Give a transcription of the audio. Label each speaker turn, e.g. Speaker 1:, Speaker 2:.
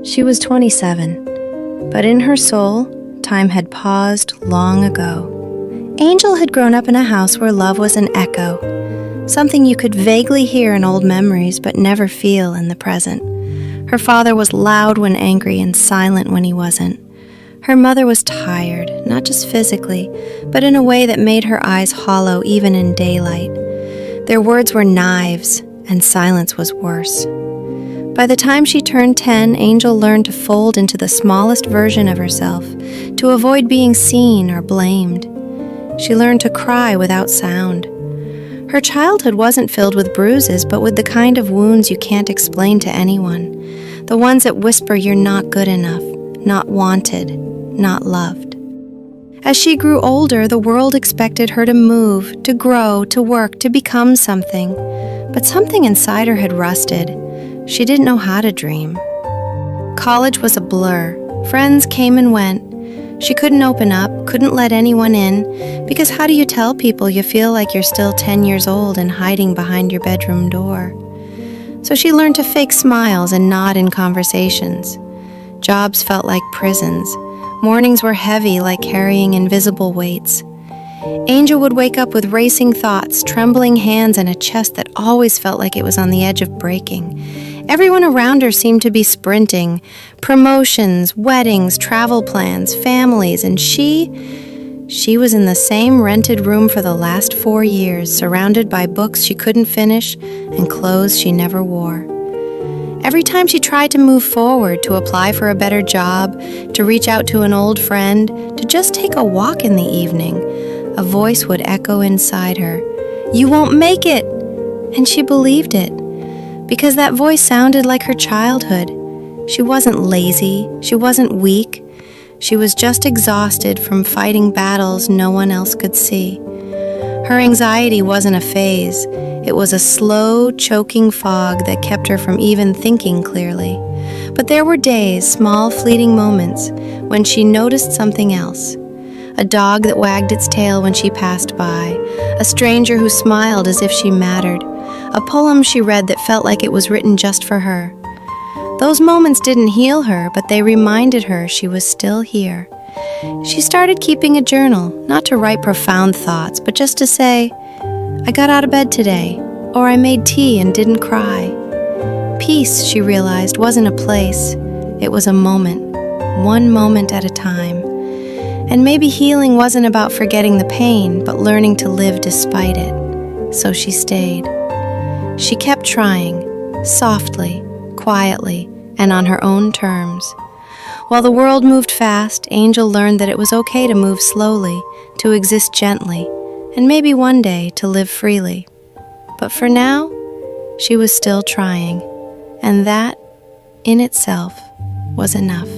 Speaker 1: She was 27, but in her soul, time had paused long ago. Angel had grown up in a house where love was an echo, something you could vaguely hear in old memories but never feel in the present. Her father was loud when angry and silent when he wasn't. Her mother was tired, not just physically, but in a way that made her eyes hollow even in daylight. Their words were knives, and silence was worse. By the time she turned 10, Angel learned to fold into the smallest version of herself, to avoid being seen or blamed. She learned to cry without sound. Her childhood wasn't filled with bruises, but with the kind of wounds you can't explain to anyone. The ones that whisper you're not good enough, not wanted, not loved. As she grew older, the world expected her to move, to grow, to work, to become something. But something inside her had rusted. She didn't know how to dream. College was a blur. Friends came and went. She couldn't open up, couldn't let anyone in, because how do you tell people you feel like you're still 10 years old and hiding behind your bedroom door? So she learned to fake smiles and nod in conversations. Jobs felt like prisons. Mornings were heavy, like carrying invisible weights. Angel would wake up with racing thoughts, trembling hands, and a chest that always felt like it was on the edge of breaking. Everyone around her seemed to be sprinting. Promotions, weddings, travel plans, families, and she was in the same rented room for the last 4 years, surrounded by books she couldn't finish and clothes she never wore. Every time she tried to move forward, to apply for a better job, to reach out to an old friend, to just take a walk in the evening, a voice would echo inside her, "You won't make it!" And she believed it, because that voice sounded like her childhood. She wasn't lazy, she wasn't weak, she was just exhausted from fighting battles no one else could see. Her anxiety wasn't a phase, it was a slow, choking fog that kept her from even thinking clearly. But there were days, small, fleeting moments, when she noticed something else. A dog that wagged its tail when she passed by, a stranger who smiled as if she mattered, a poem she read that felt like it was written just for her. Those moments didn't heal her, but they reminded her she was still here. She started keeping a journal, not to write profound thoughts, but just to say, "I got out of bed today," or "I made tea and didn't cry." Peace, she realized, wasn't a place. It was a moment, one moment at a time. And maybe healing wasn't about forgetting the pain, but learning to live despite it. So she stayed. She kept trying, softly, quietly, and on her own terms. While the world moved fast, Angel learned that it was okay to move slowly, to exist gently, and maybe one day to live freely. But for now, she was still trying, and that, in itself, was enough.